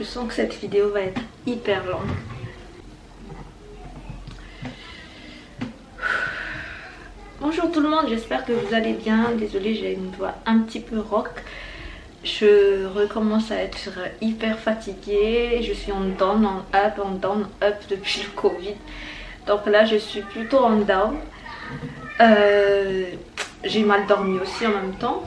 sens que cette vidéo va être hyper longue. Bonjour tout le monde, j'espère que vous allez bien. Désolée, j'ai une voix un petit peu rock. Je recommence à être hyper fatiguée. Je suis en down, en down, up depuis le Covid. Donc là, je suis plutôt en down. J'ai mal dormi aussi en même temps.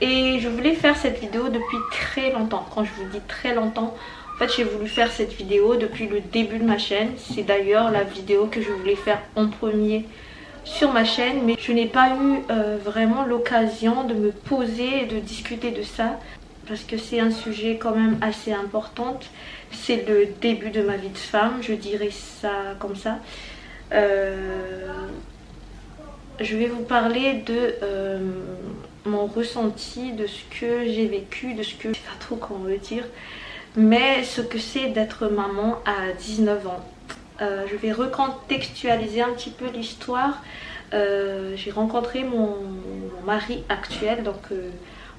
Et je voulais faire cette vidéo depuis très longtemps. Quand je vous dis très longtemps, en fait, j'ai voulu faire cette vidéo depuis le début de ma chaîne. C'est d'ailleurs la vidéo que je voulais faire en premier sur ma chaîne, mais je n'ai pas eu vraiment l'occasion de me poser et de discuter de ça parce que c'est un sujet quand même assez important. C'est le début de ma vie de femme, je dirais ça comme ça. Je vais vous parler de mon ressenti, de ce que j'ai vécu, de ce que je sais pas trop comment le dire, mais ce que c'est d'être maman à 19 ans. Je vais recontextualiser un petit peu l'histoire. J'ai rencontré mon mari actuel, donc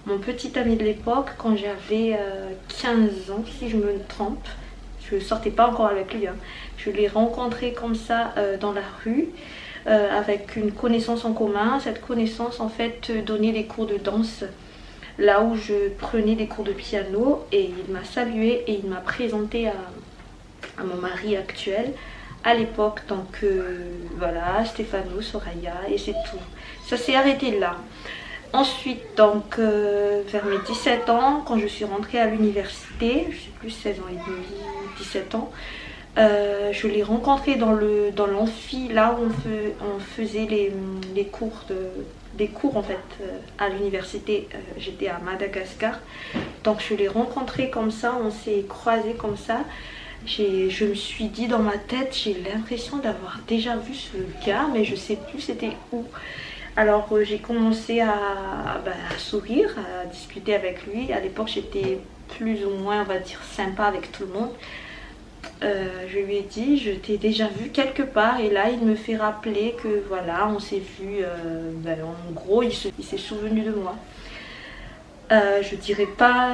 mon petit ami de l'époque, quand j'avais 15 ans, si je me trompe. Je ne sortais pas encore avec lui, hein. Je l'ai rencontré comme ça dans la rue, avec une connaissance en commun. Cette connaissance en fait donnait des cours de danse là où je prenais des cours de piano, et il m'a salué et il m'a présenté à mon mari actuel à l'époque. Donc voilà, Stéphano, Soraya, et c'est tout. Ça s'est arrêté là. Ensuite, donc vers mes 17 ans, quand je suis rentrée à l'université, je sais plus, 16 ans et demi, 17 ans, je l'ai rencontré dans l'amphi, là où on faisait les cours des cours en fait à l'université. J'étais à Madagascar, donc je l'ai rencontré comme ça, on s'est croisés comme ça. Je me suis dit dans ma tête, j'ai l'impression d'avoir déjà vu ce gars, mais je sais plus c'était où. Alors j'ai commencé à sourire, à discuter avec lui. À l'époque j'étais plus ou moins, on va dire, sympa avec tout le monde. Je lui ai dit, je t'ai déjà vu quelque part, et là il me fait rappeler que voilà, on s'est vu, en gros il s'est souvenu de moi. Je dirais pas,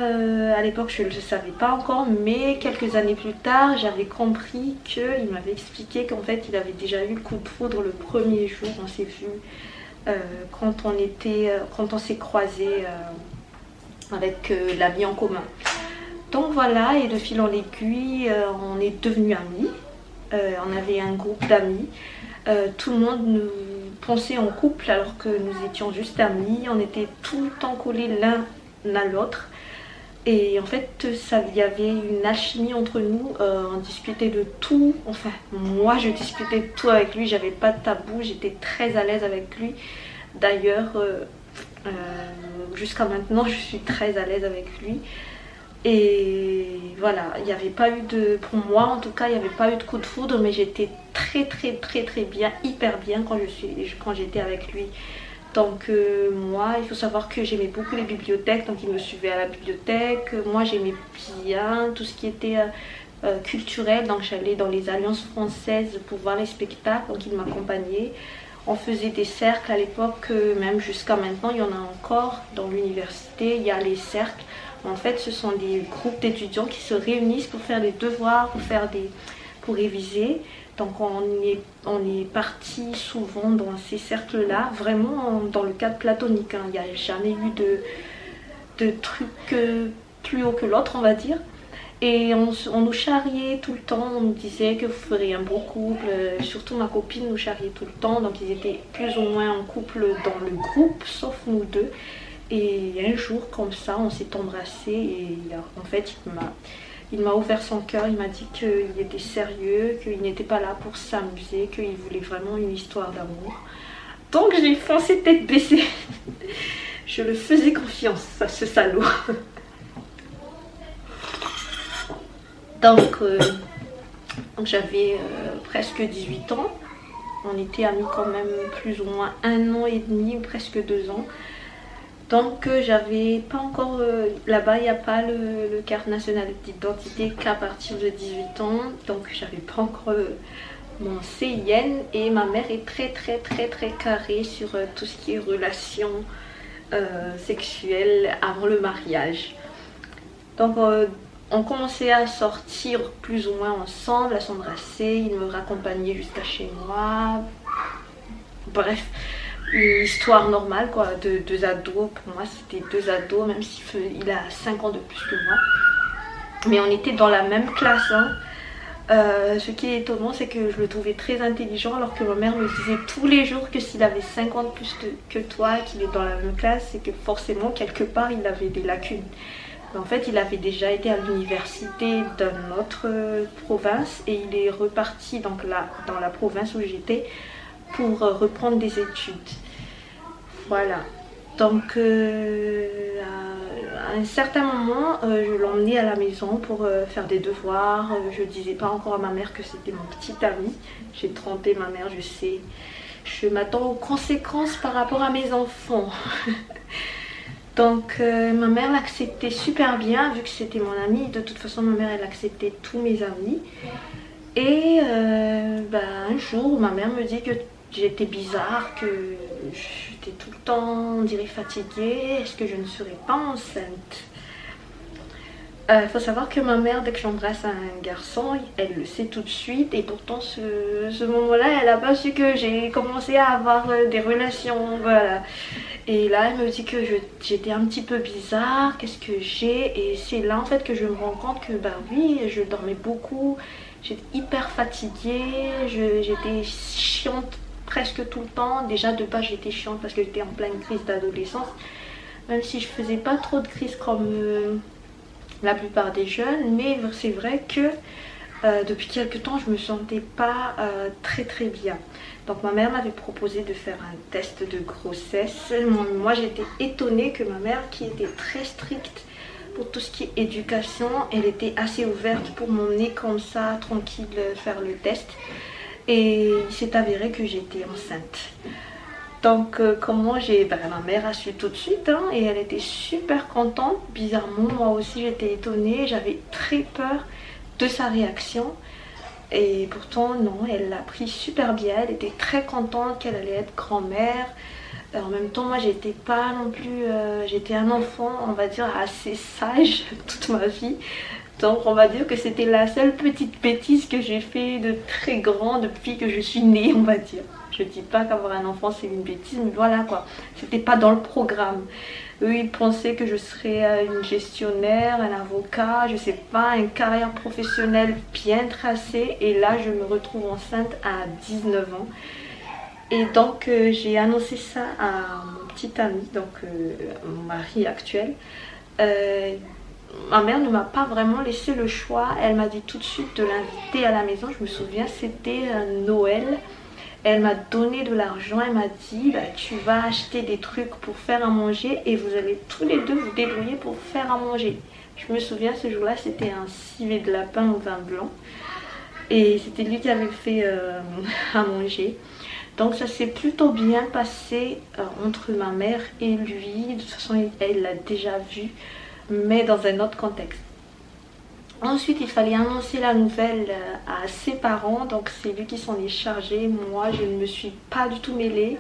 à l'époque je ne le savais pas encore, mais quelques années plus tard j'avais compris qu'il m'avait expliqué qu'en fait il avait déjà eu le coup de foudre le premier jour on s'est vu, quand on s'est croisés avec l'ami en commun. Donc voilà, et de fil en aiguille on est devenus amis. On avait un groupe d'amis. Tout le monde nous pensait en couple alors que nous étions juste amis. On était tout le temps collés l'un à l'autre, et en fait il y avait une alchimie entre nous. On discutait de tout, enfin moi je discutais de tout avec lui, j'avais pas de tabou, j'étais très à l'aise avec lui. D'ailleurs jusqu'à maintenant je suis très à l'aise avec lui, et voilà, il n'y avait pas eu pour moi en tout cas il n'y avait pas eu de coup de foudre, mais j'étais très bien, hyper bien quand j'étais avec lui. Donc moi, il faut savoir que j'aimais beaucoup les bibliothèques, donc il me suivait à la bibliothèque. Moi j'aimais bien tout ce qui était culturel, donc j'allais dans les alliances françaises pour voir les spectacles, donc il m'accompagnait. On faisait des cercles à l'époque, même jusqu'à maintenant il y en a encore dans l'université, il y a les cercles. En fait ce sont des groupes d'étudiants qui se réunissent pour faire des devoirs, pour réviser. Donc on est parti souvent dans ces cercles-là, vraiment dans le cadre platonique, hein. Il n'y a jamais eu de truc plus haut que l'autre, on va dire. Et on nous charriait tout le temps, on nous disait que vous ferez un beau couple. Surtout ma copine nous charriait tout le temps, donc ils étaient plus ou moins en couple dans le groupe, sauf nous deux. Et un jour comme ça, on s'est embrassés, et en fait il m'a ouvert son cœur, il m'a dit qu'il était sérieux, qu'il n'était pas là pour s'amuser, qu'il voulait vraiment une histoire d'amour. Donc j'ai foncé tête baissée. Je le faisais confiance à ce salaud. Donc j'avais presque 18 ans. On était amis quand même plus ou moins 1 an et demi, presque 2 ans. Donc j'avais pas encore, là-bas il n'y a pas le carte nationale d'identité qu'à partir de 18 ans. Donc j'avais pas encore mon CIN, et ma mère est très carrée sur tout ce qui est relations sexuelles avant le mariage. Donc on commençait à sortir plus ou moins ensemble, à s'embrasser, il me raccompagnait jusqu'à chez moi. Bref, une histoire normale quoi, de deux ados. Pour moi c'était deux ados, même s'il a 5 ans de plus que moi. Mais on était dans la même classe. Hein. Ce qui est étonnant, c'est que je le trouvais très intelligent, alors que ma mère me disait tous les jours que s'il avait 5 ans de plus que toi, qu'il est dans la même classe, c'est que forcément quelque part il avait des lacunes. En fait, il avait déjà été à l'université d'une autre province et il est reparti donc là, dans la province où j'étais pour reprendre des études. Voilà. Donc, à un certain moment, je l'emmenais à la maison pour faire des devoirs. Je ne disais pas encore à ma mère que c'était mon petit ami. J'ai trompé ma mère, je sais. Je m'attends aux conséquences par rapport à mes enfants. Donc ma mère l'acceptait super bien vu que c'était mon amie. De toute façon ma mère elle acceptait tous mes amis. Et un jour ma mère me dit que j'étais bizarre, que j'étais tout le temps on dirait fatiguée. Est-ce que je ne serais pas enceinte? Il faut savoir que ma mère, dès que j'embrasse un garçon, elle le sait tout de suite. Et pourtant, ce moment-là, elle n'a pas su que j'ai commencé à avoir des relations. Voilà. Et là, elle me dit que j'étais un petit peu bizarre. Qu'est-ce que j'ai? Et c'est là, en fait, que je me rends compte que, bah oui, je dormais beaucoup. J'étais hyper fatiguée. J'étais chiante presque tout le temps. Déjà, de base, j'étais chiante parce que j'étais en pleine crise d'adolescence. Même si je faisais pas trop de crises comme... la plupart des jeunes, mais c'est vrai que depuis quelques temps je me sentais pas très bien. Donc ma mère m'avait proposé de faire un test de grossesse. Moi j'étais étonnée que ma mère, qui était très stricte pour tout ce qui est éducation, elle était assez ouverte pour m'emmener comme ça tranquille faire le test, et il s'est avéré que j'étais enceinte. Donc comment ma mère a su tout de suite hein, et elle était super contente. Bizarrement moi aussi j'étais étonnée, j'avais très peur de sa réaction. Et pourtant non, elle l'a pris super bien, elle était très contente qu'elle allait être grand-mère. En même temps moi j'étais pas non plus, j'étais un enfant on va dire assez sage toute ma vie. Donc on va dire que c'était la seule petite bêtise que j'ai fait de très grand depuis que je suis née, on va dire. Je dis pas qu'avoir un enfant c'est une bêtise, mais voilà quoi, c'était pas dans le programme. Eux ils pensaient que je serais une gestionnaire, un avocat, je sais pas, une carrière professionnelle bien tracée. Et là je me retrouve enceinte à 19 ans. Et donc j'ai annoncé ça à mon petit ami, donc mon mari actuel. Ma mère ne m'a pas vraiment laissé le choix, elle m'a dit tout de suite de l'inviter à la maison. Je me souviens c'était Noël. Elle m'a donné de l'argent, elle m'a dit bah, tu vas acheter des trucs pour faire à manger et vous allez tous les deux vous débrouiller pour faire à manger. Je me souviens ce jour-là c'était un civet de lapin au vin blanc et c'était lui qui avait fait à manger. Donc ça s'est plutôt bien passé entre ma mère et lui. De toute façon elle l'a déjà vu, mais dans un autre contexte. Ensuite il fallait annoncer la nouvelle à ses parents, donc c'est lui qui s'en est chargé. Moi je ne me suis pas du tout mêlée.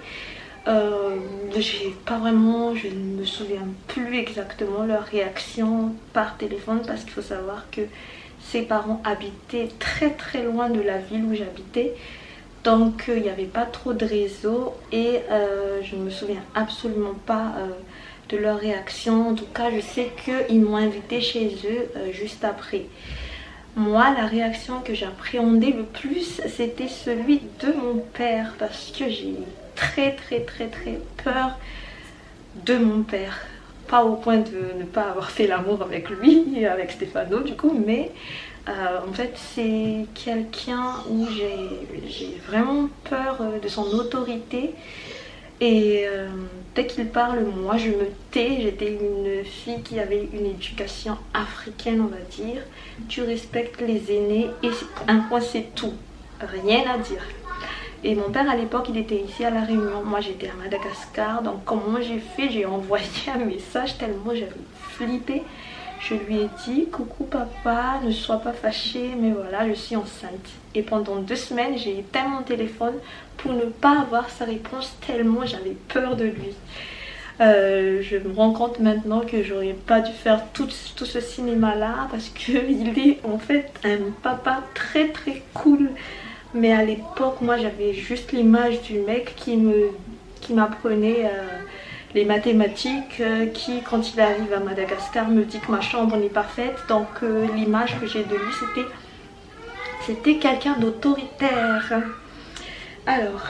Je ne me souviens plus exactement leur réaction par téléphone, parce qu'il faut savoir que ses parents habitaient très loin de la ville où j'habitais. Donc il n'y avait pas trop de réseau et je ne me souviens absolument pas de leur réaction. En tout cas je sais qu'ils m'ont invité chez eux juste après. Moi la réaction que j'appréhendais le plus c'était celui de mon père, parce que j'ai très peur de mon père. Pas au point de ne pas avoir fait l'amour avec lui, avec Stéphano du coup, mais en fait c'est quelqu'un où j'ai vraiment peur de son autorité. Et dès qu'il parle, moi je me tais. J'étais une fille qui avait une éducation africaine, on va dire. Tu respectes les aînés et un point c'est tout, rien à dire. Et mon père à l'époque il était ici à La Réunion, moi j'étais à Madagascar. Donc comment j'ai fait? J'ai envoyé un message tellement j'avais flippé. Je lui ai dit coucou papa, ne sois pas fâché, mais voilà je suis enceinte. Et pendant 2 semaines j'ai éteint mon téléphone pour ne pas avoir sa réponse tellement j'avais peur de lui. Je me rends compte maintenant que j'aurais pas dû faire tout ce cinéma là parce qu'il est en fait un papa très très cool. Mais à l'époque, moi j'avais juste l'image du mec qui m'apprenait les mathématiques, qui quand il arrive à Madagascar me dit que ma chambre n'est pas faite. Donc l'image que j'ai de lui c'était quelqu'un d'autoritaire. Alors,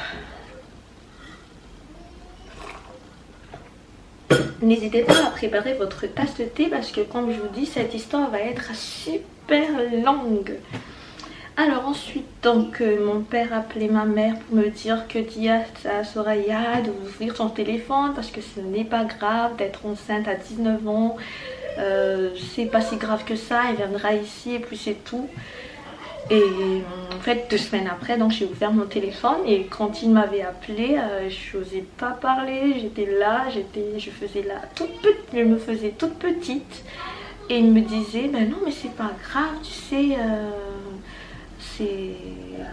n'hésitez pas à préparer votre tasse de thé parce que comme je vous dis, cette histoire va être super longue. Alors ensuite, donc mon père appelait ma mère pour me dire que dis à Soraya d'ouvrir son téléphone parce que ce n'est pas grave d'être enceinte à 19 ans. C'est pas si grave que ça, elle viendra ici et puis c'est tout. Et en fait 2 semaines après, donc j'ai ouvert mon téléphone et quand il m'avait appelé, je n'osais pas parler, j'étais là, je me faisais toute petite et il me disait ben non mais c'est pas grave, tu sais,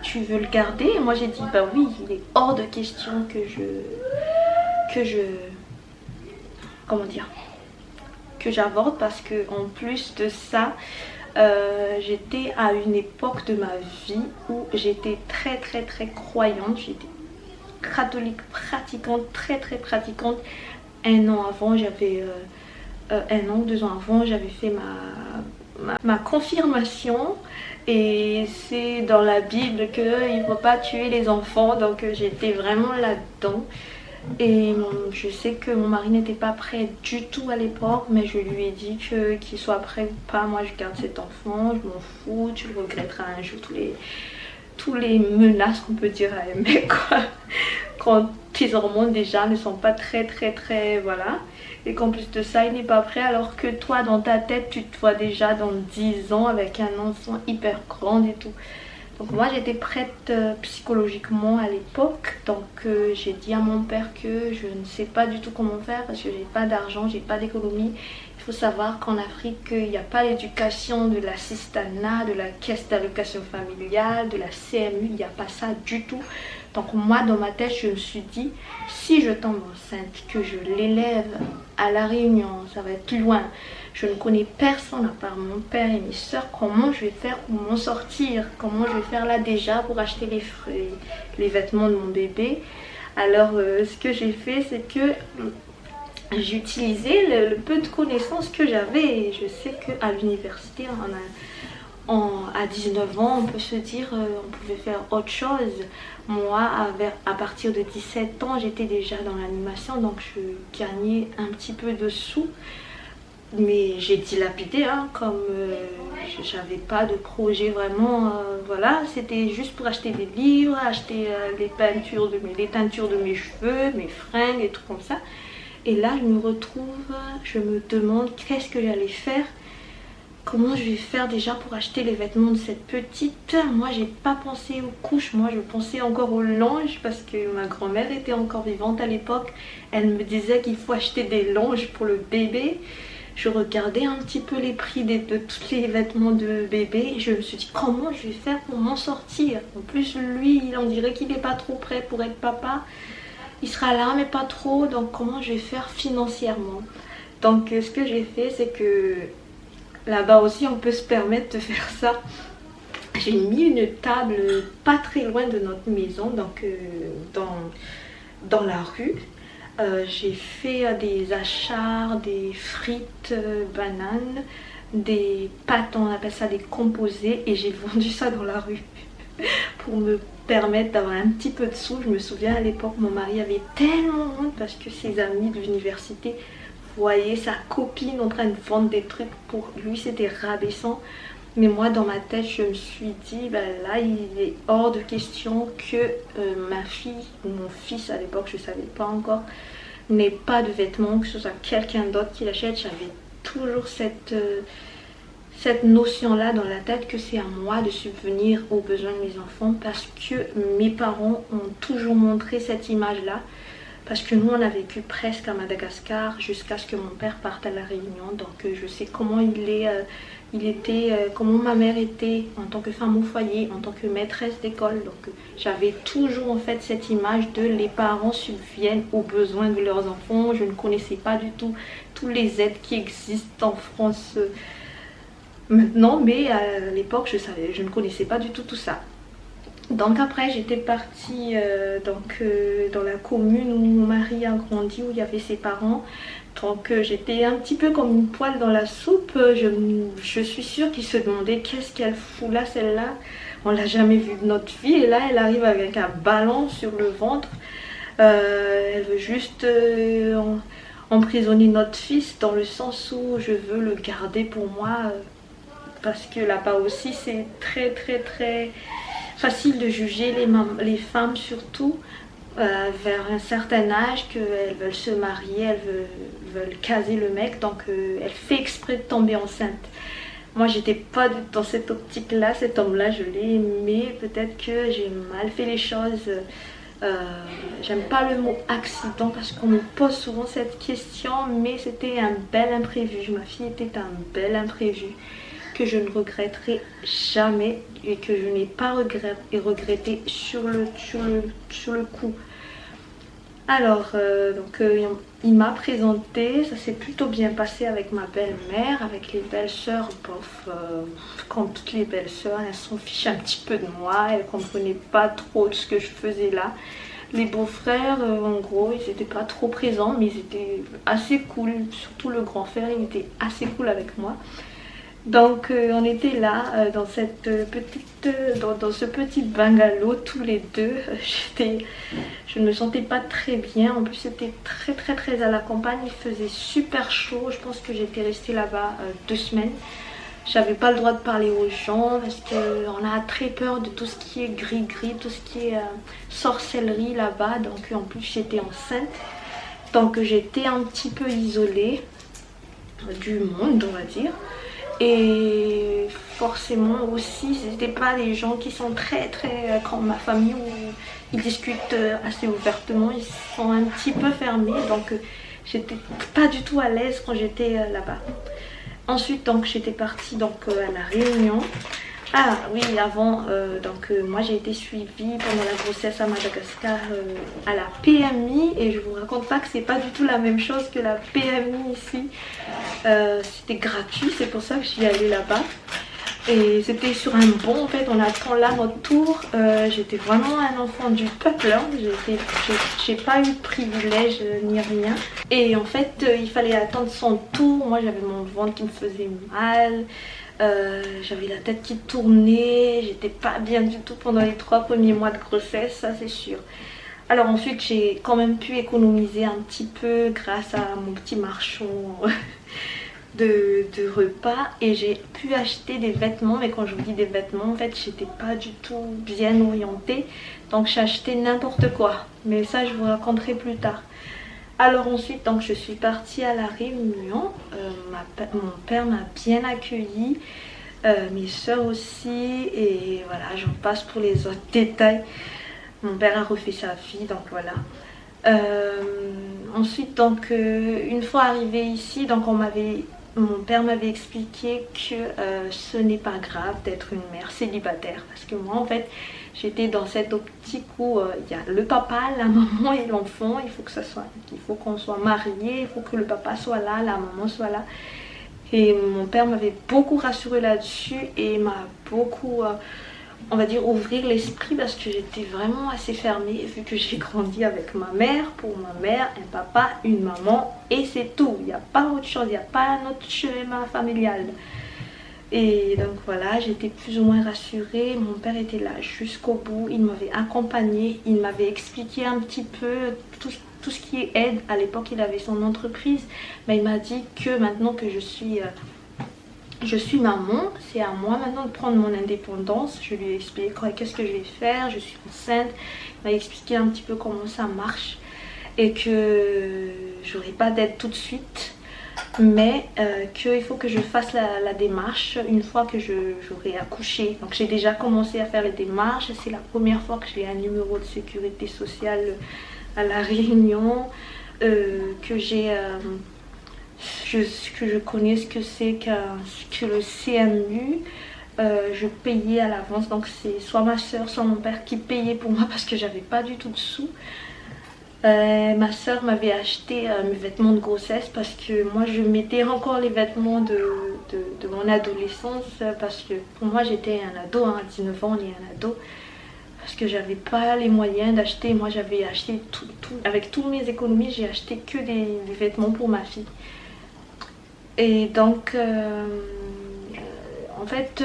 tu veux le garder? Et moi j'ai dit bah oui, il est hors de question comment dire, que j'avorte parce que en plus de ça, j'étais à une époque de ma vie où j'étais très très très croyante, j'étais catholique pratiquante, très très pratiquante. Un an avant, j'avais 2 ans avant, j'avais fait ma confirmation et c'est dans la Bible qu'il ne faut pas tuer les enfants, donc j'étais vraiment là-dedans. Et je sais que mon mari n'était pas prêt du tout à l'époque, mais je lui ai dit qu'il soit prêt ou pas, moi je garde cet enfant, je m'en fous, tu le regretteras un jour, tous les menaces qu'on peut dire à un mec quoi. Quand tes hormones déjà ne sont pas très voilà, et qu'en plus de ça il n'est pas prêt alors que toi dans ta tête tu te vois déjà dans 10 ans avec un enfant hyper grand et tout. Donc moi j'étais prête psychologiquement à l'époque, donc j'ai dit à mon père que je ne sais pas du tout comment faire parce que j'ai pas d'argent, j'ai pas d'économie. Il faut savoir qu'en Afrique il n'y a pas l'éducation de l'assistanat, de la caisse d'allocation familiale, de la CMU, il n'y a pas ça du tout. Donc moi dans ma tête je me suis dit si je tombe enceinte, que je l'élève à La Réunion, ça va être loin. Je ne connais personne à part mon père et mes soeurs. Comment je vais faire pour m'en sortir? Comment je vais faire là déjà pour acheter les vêtements de mon bébé? Alors ce que j'ai fait c'est que j'ai utilisé le peu de connaissances que j'avais. Je sais qu'à l'université à 19 ans on peut se dire on pouvait faire autre chose. Moi à partir de 17 ans j'étais déjà dans l'animation, donc je gagnais un petit peu de sous. Mais j'ai dilapidé hein, comme j'avais pas de projet vraiment, voilà, c'était juste pour acheter des livres, acheter les teintures de mes cheveux, mes fringues et tout comme ça. Et là je me retrouve, je me demande qu'est-ce que j'allais faire, comment je vais faire déjà pour acheter les vêtements de cette petite. Moi j'ai pas pensé aux couches, moi je pensais encore aux langes parce que ma grand-mère était encore vivante à l'époque. Elle me disait qu'il faut acheter des langes pour le bébé. Je regardais un petit peu les prix de tous les vêtements de bébé et je me suis dit comment je vais faire pour m'en sortir. En plus lui, on dirait qu'il n'est pas trop prêt pour être papa. Il sera là mais pas trop, donc comment je vais faire financièrement? Donc ce que j'ai fait c'est que là-bas aussi on peut se permettre de faire ça. J'ai mis une table pas très loin de notre maison, donc dans la rue. J'ai fait des achats, des frites, bananes, des pâtes, on appelle ça des composés, et j'ai vendu ça dans la rue pour me permettre d'avoir un petit peu de sous. Je me souviens à l'époque mon mari avait tellement honte parce que ses amis de l'université voyaient sa copine en train de vendre des trucs, pour lui c'était rabaissant. Mais moi dans ma tête je me suis dit bah là il est hors de question que ma fille ou mon fils à l'époque je ne savais pas encore n'ait pas de vêtements, que ce soit quelqu'un d'autre qui l'achète. J'avais toujours cette notion là dans la tête que c'est à moi de subvenir aux besoins de mes enfants parce que mes parents ont toujours montré cette image là parce que nous on a vécu presque à Madagascar jusqu'à ce que mon père parte à la Réunion. Donc je sais comment comment ma mère était en tant que femme au foyer, en tant que maîtresse d'école. Donc j'avais toujours en fait cette image de les parents subviennent aux besoins de leurs enfants. Je ne connaissais pas du tout tous les aides qui existent en France maintenant, mais à l'époque je ne connaissais pas du tout ça. Donc après j'étais partie dans la commune où mon mari a grandi, où il y avait ses parents. Donc j'étais un petit peu comme une poêle dans la soupe. Je suis sûre qu'ils se demandaient qu'est-ce qu'elle fout là, celle-là. On l'a jamais vue de notre vie et là elle arrive avec un ballon sur le ventre. Elle veut juste emprisonner notre fils, dans le sens où je veux le garder pour moi. Parce que là-bas aussi c'est très facile de juger les femmes surtout vers un certain âge, qu'elles veulent se marier, elles veulent caser le mec, donc elle fait exprès de tomber enceinte. Moi j'étais pas dans cette optique là, cet homme là je l'ai aimé, peut-être que j'ai mal fait les choses. J'aime pas le mot accident parce qu'on me pose souvent cette question, mais c'était un bel imprévu. Ma fille était un bel imprévu que je ne regretterai jamais et que je n'ai pas regretté sur le coup. Alors il m'a présenté, ça s'est plutôt bien passé avec ma belle-mère, avec les belles-sœurs, bof, comme toutes les belles-sœurs, elles s'en fichent un petit peu de moi, elles comprenaient pas trop de ce que je faisais là. Les beaux-frères, en gros, ils n'étaient pas trop présents, mais ils étaient assez cool, surtout le grand frère, il était assez cool avec moi. Donc on était là dans ce petit bungalow tous les deux. Je ne me sentais pas très bien. En plus c'était très à la campagne. Il faisait super chaud. Je pense que j'étais restée là-bas 2 semaines. J'avais pas le droit de parler aux gens parce qu'on a très peur de tout ce qui est gris-gris, tout ce qui est sorcellerie là-bas. Donc en plus j'étais enceinte. Donc j'étais un petit peu isolée du monde, on va dire. Et forcément aussi c'était pas des gens qui sont très comme ma famille, où ils discutent assez ouvertement, ils sont un petit peu fermés. Donc j'étais pas du tout à l'aise quand j'étais là-bas. Ensuite donc j'étais partie à la Réunion. Ah oui, avant, moi j'ai été suivie pendant la grossesse à Madagascar à la PMI, et je vous raconte pas que c'est pas du tout la même chose que la PMI ici. C'était gratuit, c'est pour ça que j'y allais là-bas. Et c'était sur un banc en fait, on attend là notre tour. J'étais vraiment un enfant du peuple, hein. J'ai pas eu de privilège ni rien. Et en fait, il fallait attendre son tour. Moi j'avais mon ventre qui me faisait mal. J'avais la tête qui tournait, j'étais pas bien du tout pendant les 3 premiers mois de grossesse, ça c'est sûr. Alors ensuite j'ai quand même pu économiser un petit peu grâce à mon petit marchand de repas, et j'ai pu acheter des vêtements. Mais quand je vous dis des vêtements, en fait j'étais pas du tout bien orientée, donc j'ai acheté n'importe quoi, mais ça je vous raconterai plus tard. Alors ensuite donc je suis partie à la Réunion. Mon père m'a bien accueillie, mes soeurs aussi, et voilà, j'en passe pour les autres détails. Mon père a refait sa vie, donc voilà. Ensuite donc une fois arrivée ici, donc mon père m'avait expliqué que ce n'est pas grave d'être une mère célibataire, parce que moi en fait j'étais dans cette optique où il y a le papa, la maman et l'enfant. Il faut qu'on soit mariés, il faut que le papa soit là, la maman soit là. Et mon père m'avait beaucoup rassurée là-dessus et m'a beaucoup, on va dire, ouvrir l'esprit, parce que j'étais vraiment assez fermée, vu que j'ai grandi avec ma mère, pour ma mère, un papa, une maman, et c'est tout. Il n'y a pas autre chose, il n'y a pas un autre schéma familial. Et donc voilà, j'étais plus ou moins rassurée. Mon père était là jusqu'au bout, il m'avait accompagnée, il m'avait expliqué un petit peu tout ce qui est aide. À l'époque il avait son entreprise, mais il m'a dit que maintenant que je suis maman, c'est à moi maintenant de prendre mon indépendance. Je lui ai expliqué qu'est-ce que je vais faire, je suis enceinte. Il m'a expliqué un petit peu comment ça marche et que j'aurai pas d'aide tout de suite, mais qu'il faut que je fasse la démarche une fois que j'aurai accouché. Donc j'ai déjà commencé à faire les démarches. C'est la première fois que j'ai un numéro de sécurité sociale à La Réunion, que je connais ce que c'est que le CMU. Je payais à l'avance, donc c'est soit ma soeur soit mon père qui payait pour moi parce que j'avais pas du tout de sous. Ma soeur m'avait acheté mes vêtements de grossesse parce que moi je mettais encore les vêtements de mon adolescence, parce que pour moi j'étais un ado, hein, à 19 ans on est un ado, parce que j'avais pas les moyens d'acheter. Moi j'avais acheté tout, avec toutes mes économies, j'ai acheté que des vêtements pour ma fille. Et donc en fait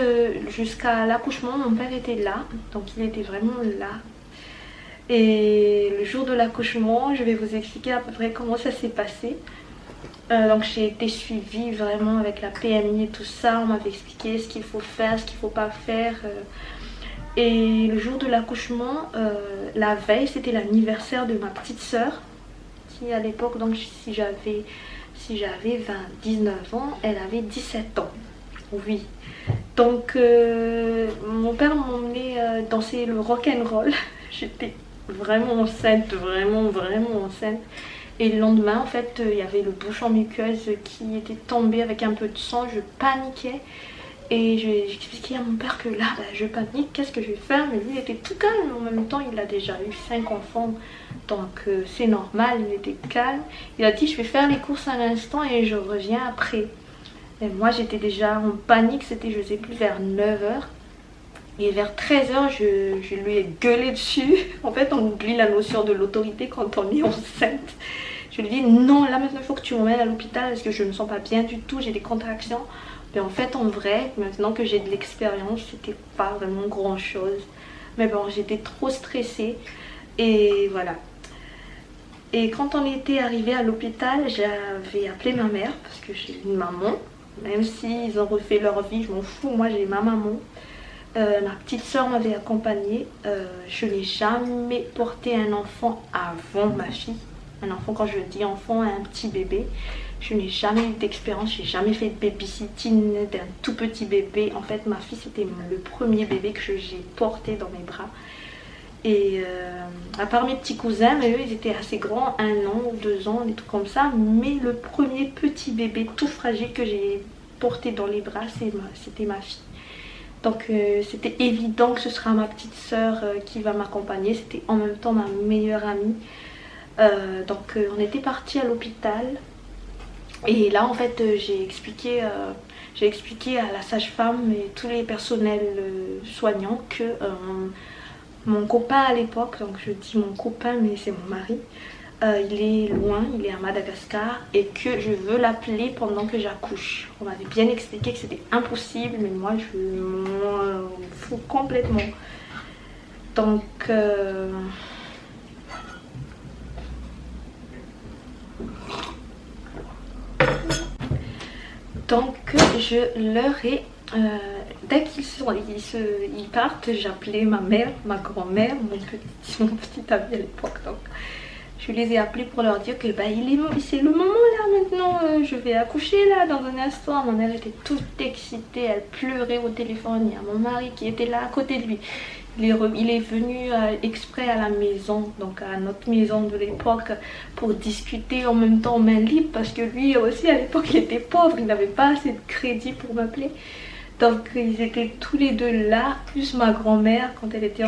jusqu'à l'accouchement mon père était là, donc il était vraiment là. Et le jour de l'accouchement, je vais vous expliquer à peu près comment ça s'est passé. Donc j'ai été suivie vraiment avec la PMI et tout ça. On m'avait expliqué ce qu'il faut faire, ce qu'il ne faut pas faire. Et le jour de l'accouchement, la veille, c'était l'anniversaire de ma petite sœur, qui à l'époque, donc si j'avais 19 ans, elle avait 17 ans. Oui. Donc mon père m'emmenait danser le rock'n'roll. J'étais vraiment enceinte, vraiment enceinte. Et le lendemain, en fait, il y avait le bouchon muqueuse qui était tombé avec un peu de sang. Je paniquais et j'expliquais à mon père que là, je panique, qu'est-ce que je vais faire? Mais lui, il était tout calme. En même temps, il a déjà eu 5 enfants, donc c'est normal, il était calme. Il a dit, je vais faire les courses à l'instant et je reviens après. Et moi, j'étais déjà en panique, c'était, je sais plus, vers 9 h. Et vers 13 h, je lui ai gueulé dessus. En fait, on oublie la notion de l'autorité quand on est enceinte. Je lui ai dit non, là maintenant il faut que tu m'emmènes à l'hôpital parce que je ne me sens pas bien du tout, j'ai des contractions. Mais en fait, en vrai, maintenant que j'ai de l'expérience, c'était pas vraiment grand chose. Mais bon, j'étais trop stressée. Et voilà. Et quand on était arrivé à l'hôpital, j'avais appelé ma mère parce que j'ai une maman. Même s'ils ont refait leur vie, je m'en fous, moi j'ai ma maman. Ma petite soeur m'avait accompagnée. Je n'ai jamais porté un enfant avant ma fille. Un enfant, quand je dis enfant, un petit bébé. Je n'ai jamais eu d'expérience, j'ai jamais fait de babysitting d'un tout petit bébé. En fait, ma fille, c'était le premier bébé que j'ai porté dans mes bras. Et à part mes petits cousins, mais eux, ils étaient assez grands, 1 an ou 2 ans, des trucs comme ça. Mais le premier petit bébé tout fragile que j'ai porté dans les bras, c'était ma fille. Donc c'était évident que ce sera ma petite soeur qui va m'accompagner. C'était en même temps ma meilleure amie. Donc on était partis à l'hôpital. Et là en fait j'ai expliqué à la sage-femme et tous les personnels soignants que mon copain à l'époque, donc je dis mon copain mais c'est mon mari, il est loin, il est à Madagascar et que je veux l'appeler pendant que j'accouche. On m'avait bien expliqué que c'était impossible, mais moi je m'en fous complètement. Donc je leur ai dès qu'ils partent, j'appelais ma mère, ma grand-mère, mon petit ami à l'époque. Donc je les ai appelés pour leur dire que c'est le moment là maintenant, je vais accoucher là dans un instant. Ma mère était toute excitée, elle pleurait au téléphone. Il y a mon mari qui était là à côté de lui. Il est venu exprès à la maison, donc à notre maison de l'époque, pour discuter en même temps main libre, parce que lui aussi à l'époque il était pauvre, il n'avait pas assez de crédit pour m'appeler. Donc ils étaient tous les deux là, plus ma grand-mère quand elle était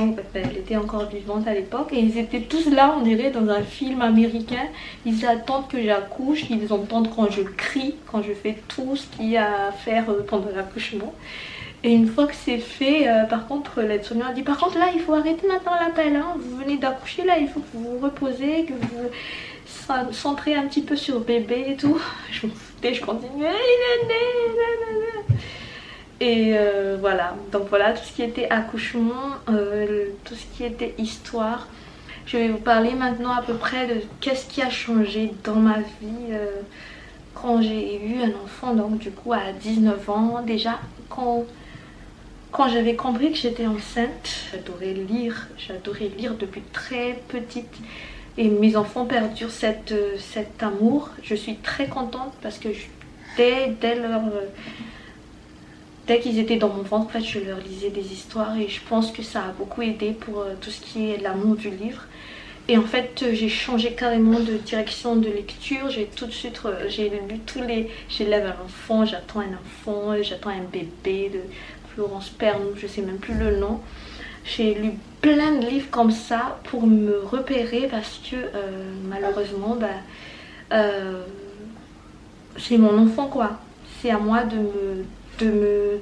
encore vivante à l'époque. Et ils étaient tous là, on dirait dans un film américain. Ils attendent que j'accouche, ils entendent quand je crie, quand je fais tout ce qu'il y a à faire pendant l'accouchement. Et une fois que c'est fait, par contre l'aide-soignante a dit par contre là il faut arrêter maintenant l'appel, hein. Vous venez d'accoucher là, il faut que vous vous reposez, que vous centrez un petit peu sur bébé et tout. Je m'en foutais, je continuais, il est né. Et voilà, donc voilà tout ce qui était accouchement, tout ce qui était histoire. Je vais vous parler maintenant à peu près de qu'est-ce qui a changé dans ma vie quand j'ai eu un enfant, donc du coup à 19 ans. Déjà quand j'avais compris que j'étais enceinte, j'adorais lire depuis très petite. Et mes enfants perdurent cet amour. Je suis très contente parce que dès qu'ils étaient dans mon ventre, en fait, je leur lisais des histoires et je pense que ça a beaucoup aidé pour tout ce qui est l'amour du livre. Et en fait j'ai changé carrément de direction de lecture. J'ai tout de suite, j'ai lu tous les... J'élève un enfant, j'attends un bébé de Florence Pernou, je sais même plus le nom. J'ai lu plein de livres comme ça pour me repérer parce que malheureusement c'est mon enfant quoi. C'est à moi de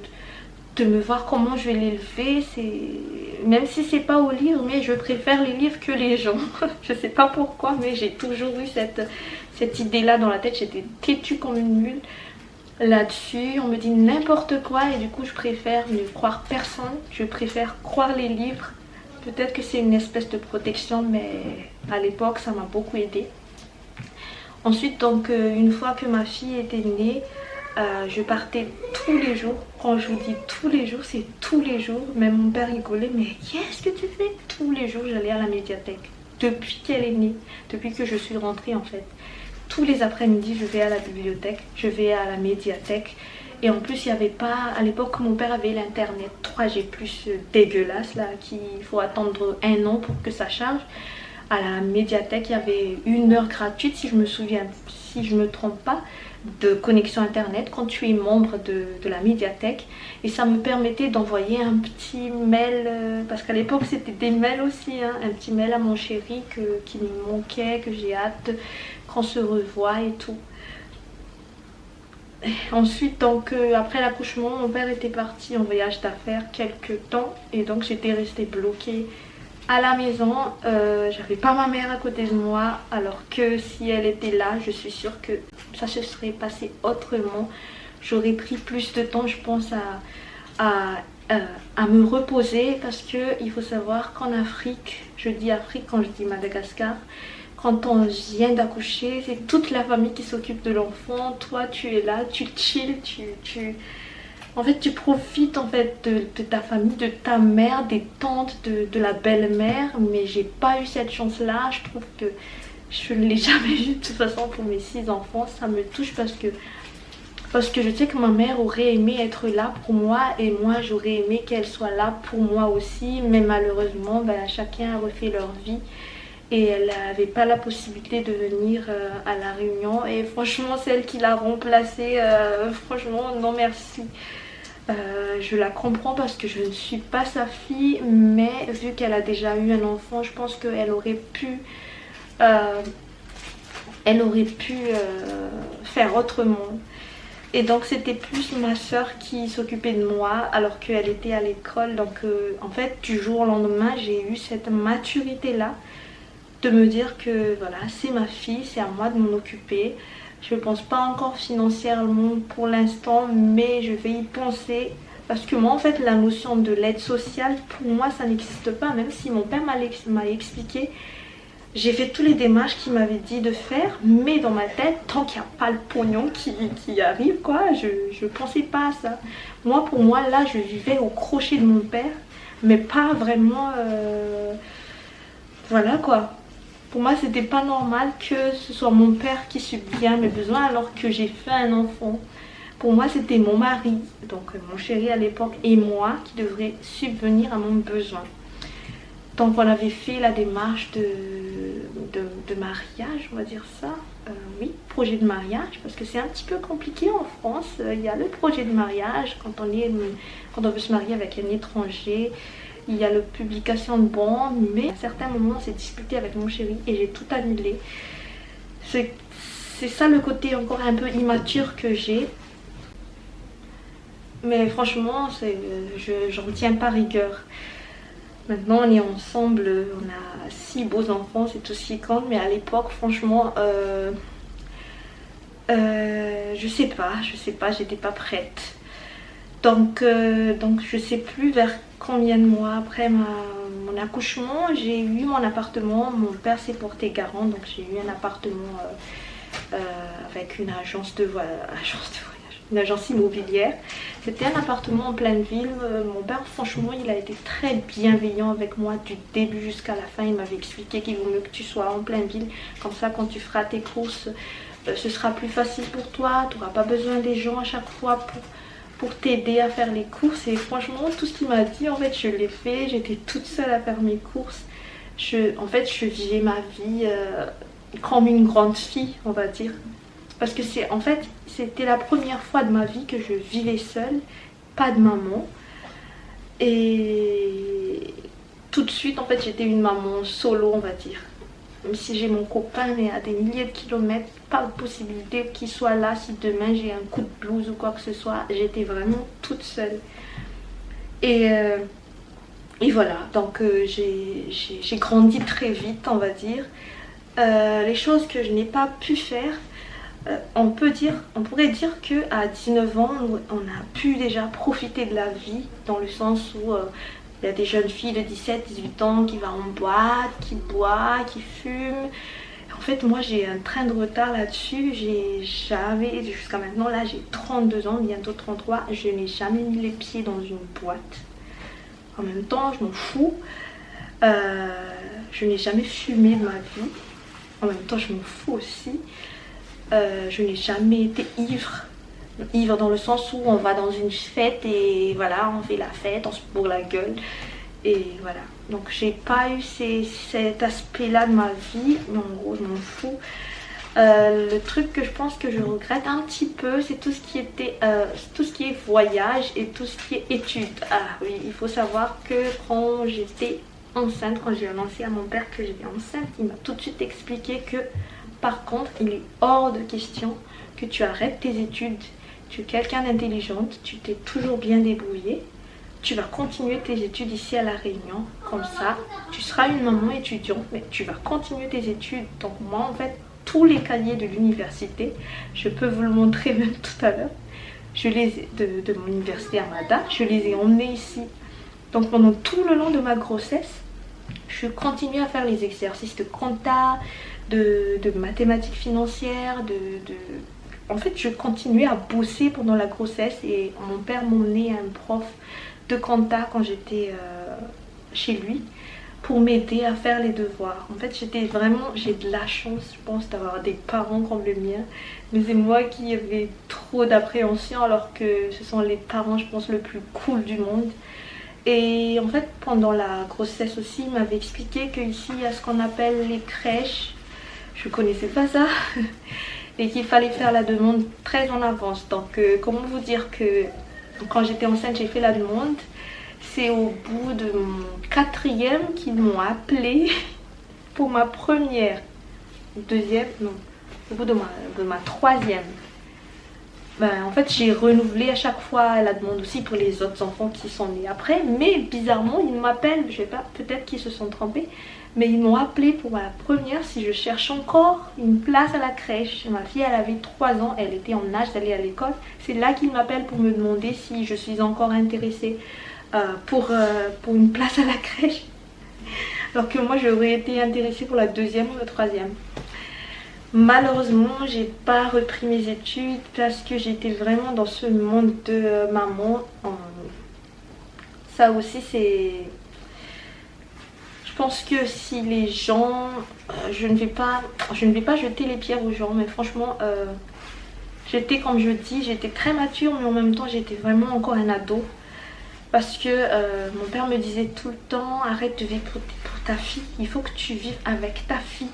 me voir comment je vais l'élever. Même si c'est pas au livre, mais je préfère les livres que les gens. Je sais pas pourquoi, mais j'ai toujours eu cette idée là dans la tête. J'étais têtue comme une mule là-dessus. On me dit n'importe quoi et du coup je préfère ne croire personne. Je préfère croire les livres. Peut-être que c'est une espèce de protection, mais à l'époque ça m'a beaucoup aidée. Ensuite donc une fois que ma fille était née, je partais tous les jours. Quand je vous dis tous les jours, c'est tous les jours. Même mon père rigolait, mais qu'est-ce que tu fais? Tous les jours j'allais à la médiathèque. Depuis qu'elle est née, depuis que je suis rentrée en fait. Tous les après-midi je vais à la bibliothèque, je vais à la médiathèque. Et en plus il n'y avait pas, à l'époque mon père avait l'internet 3G+, dégueulasse là, qu'il faut attendre 1 an pour que ça charge. À la médiathèque il y avait 1 heure gratuite si je me souviens, si je me trompe pas, de connexion internet quand tu es membre de la médiathèque. Et ça me permettait d'envoyer un petit mail, parce qu'à l'époque c'était des mails aussi, hein, un petit mail à mon chéri qui me manquait, que j'ai hâte qu'on se revoie et tout. Ensuite donc après l'accouchement mon père était parti en voyage d'affaires quelques temps et donc j'étais restée bloquée à la maison. J'avais pas ma mère à côté de moi, alors que si elle était là je suis sûre que ça se serait passé autrement. J'aurais pris plus de temps je pense à me reposer, parce que il faut savoir qu'en Afrique, je dis Afrique quand je dis Madagascar, quand on vient d'accoucher, c'est toute la famille qui s'occupe de l'enfant. Toi, tu es là, tu chill, en fait, tu profites en fait de ta famille, de ta mère, des tantes, de la belle-mère. Mais j'ai pas eu cette chance-là. Je trouve que je ne l'ai jamais eu de toute façon pour mes 6 enfants. Ça me touche parce que je sais que ma mère aurait aimé être là pour moi et moi j'aurais aimé qu'elle soit là pour moi aussi. Mais malheureusement, chacun a refait leur vie. Et elle n'avait pas la possibilité de venir à la réunion. Et franchement, celle qui l'a remplacée, franchement, non merci. Je la comprends parce que je ne suis pas sa fille. Mais vu qu'elle a déjà eu un enfant, je pense qu'elle aurait pu... faire autrement. Et donc c'était plus ma soeur qui s'occupait de moi alors qu'elle était à l'école. Donc en fait, du jour au lendemain, j'ai eu cette maturité là de me dire que voilà, c'est ma fille, c'est à moi de m'en occuper. Je ne pense pas encore financièrement pour l'instant, mais je vais y penser. Parce que moi en fait la notion de l'aide sociale, pour moi ça n'existe pas. Même si mon père m'a expliqué, j'ai fait tous les démarches qu'il m'avait dit de faire. Mais dans ma tête, tant qu'il n'y a pas le pognon qui arrive quoi, je pensais pas à ça. Moi pour moi là je vivais au crochet de mon père, mais pas vraiment... voilà quoi. Pour moi, c'était pas normal que ce soit mon père qui subvienne à mes besoins alors que j'ai fait un enfant. Pour moi, c'était mon mari, donc mon chéri à l'époque, et moi qui devraient subvenir à mon besoin. Donc on avait fait la démarche de mariage, on va dire ça. Oui, projet de mariage, parce que c'est un petit peu compliqué en France. Il y a le projet de mariage quand on veut se marier avec un étranger. Il y a la publication de bons, mais à certains moments on s'est disputé avec mon chéri et j'ai tout annulé. C'est ça le côté encore un peu immature que j'ai. Mais franchement, j'en tiens pas rigueur. Maintenant on est ensemble, on a 6 beaux enfants, c'est aussi quand, mais à l'époque franchement, je sais pas, j'étais pas prête. Donc je sais plus vers combien de mois après mon accouchement, j'ai eu mon appartement. Mon père s'est porté garant, donc j'ai eu un appartement avec une agence de voyage, une agence immobilière. C'était un appartement en pleine ville. Mon père franchement il a été très bienveillant avec moi du début jusqu'à la fin. Il m'avait expliqué qu'il vaut mieux que tu sois en pleine ville, comme ça quand tu feras tes courses ce sera plus facile pour toi, tu n'auras pas besoin des gens à chaque fois pour t'aider à faire les courses. Et franchement tout ce qu'il m'a dit en fait je l'ai fait. J'étais toute seule à faire mes courses, En fait, je vivais ma vie comme une grande fille, on va dire. Parce que en fait, c'était la première fois de ma vie que je vivais seule, pas de maman. Et tout de suite, en fait, j'étais une maman solo, on va dire. Même si j'ai mon copain, mais à des milliers de kilomètres, pas de possibilité qu'il soit là si demain j'ai un coup de blues ou quoi que ce soit. J'étais vraiment toute seule. Et voilà, donc j'ai grandi très vite, on va dire. Les choses que je n'ai pas pu faire, on pourrait dire qu'à 19 ans, on a pu déjà profiter de la vie, dans le sens où il y a des jeunes filles de 17-18 ans qui vont en boîte, qui boivent, qui fument. En fait, moi j'ai un train de retard là-dessus. J'ai jamais, jusqu'à maintenant, là j'ai 32 ans, bientôt 33, je n'ai jamais mis les pieds dans une boîte. En même temps, je m'en fous. Je n'ai jamais fumé de ma vie. En même temps, je m'en fous aussi. Je n'ai jamais été ivre. Ivre dans le sens où on va dans une fête et voilà, on fait la fête, on se bourre la gueule. Et voilà. Donc j'ai pas eu cet aspect-là de ma vie. Mais en gros, je m'en fous. Le truc que je pense que je regrette un petit peu, c'est tout ce qui est voyage et tout ce qui est études. Ah oui, il faut savoir que quand j'étais enceinte, quand j'ai annoncé à mon père que j'étais enceinte, il m'a tout de suite expliqué que par contre, il est hors de question que tu arrêtes tes études. Tu es quelqu'un d'intelligente, tu t'es toujours bien débrouillée. Tu vas continuer tes études ici à La Réunion, comme ça, tu seras une maman étudiante, mais tu vas continuer tes études. Donc moi, en fait, tous les cahiers de l'université, je peux vous le montrer même tout à l'heure, de mon université à Mada, je les ai emmenés ici. Donc pendant tout le long de ma grossesse, je continue à faire les exercices de compta, de mathématiques financières, en fait, je continuais à bosser pendant la grossesse et mon père m'emmenait à un prof de compta quand j'étais chez lui pour m'aider à faire les devoirs. En fait, j'ai de la chance, je pense, d'avoir des parents comme le mien. Mais c'est moi qui avais trop d'appréhension alors que ce sont les parents, je pense, le plus cool du monde. Et en fait, pendant la grossesse aussi, il m'avait expliqué qu'ici, il y a ce qu'on appelle les crèches. Je connaissais pas ça. Et qu'il fallait faire la demande très en avance. Donc, comment vous dire que quand j'étais enceinte, j'ai fait la demande. C'est au bout de mon 4e qu'ils m'ont appelé pour ma première, deuxième, non, au bout de ma 3e. Ben, en fait, j'ai renouvelé à chaque fois la demande aussi pour les autres enfants qui sont nés après. Mais bizarrement, ils m'appellent, je sais pas, peut-être qu'ils se sont trompés. Mais ils m'ont appelé pour ma première si je cherche encore une place à la crèche. Ma fille, elle avait 3 ans, elle était en âge d'aller à l'école. C'est là qu'ils m'appellent pour me demander si je suis encore intéressée pour une place à la crèche. Alors que moi, j'aurais été intéressée pour la 2e ou la 3e. Malheureusement, j'ai pas repris mes études parce que j'étais vraiment dans ce monde de maman. Ça aussi, c'est... Je pense que si les gens... je ne vais pas jeter les pierres aux gens, mais franchement, j'étais, comme je dis, j'étais très mature, mais en même temps, j'étais vraiment encore un ado. Parce que mon père me disait tout le temps, arrête de vivre pour ta fille, il faut que tu vives avec ta fille.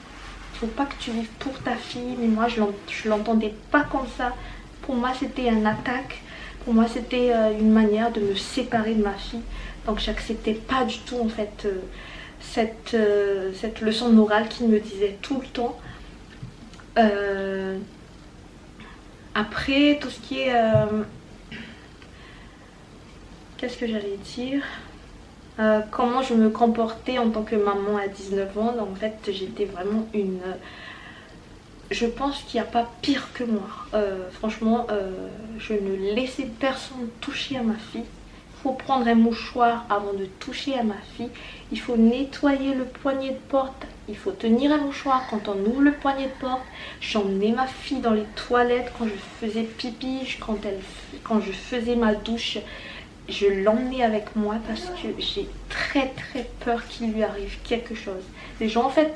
Il ne faut pas que tu vives pour ta fille. Mais moi, je l'entendais pas comme ça. Pour moi, c'était une attaque. Pour moi, c'était une manière de me séparer de ma fille. Donc, j'acceptais pas du tout, en fait, cette leçon de morale qu'il me disait tout le temps. Après, tout ce qui est... qu'est-ce que j'allais dire ? Comment je me comportais en tant que maman à 19 ans. En fait, j'étais vraiment une... Je pense qu'il n'y a pas pire que moi. Franchement, je ne laissais personne toucher à ma fille. Il faut prendre un mouchoir avant de toucher à ma fille. Il faut nettoyer le poignet de porte. Il faut tenir un mouchoir quand on ouvre le poignet de porte. J'emmenais ma fille dans les toilettes quand je faisais pipi, quand je faisais ma douche. Je l'emmenais avec moi parce que j'ai très peur qu'il lui arrive quelque chose. Les gens en fait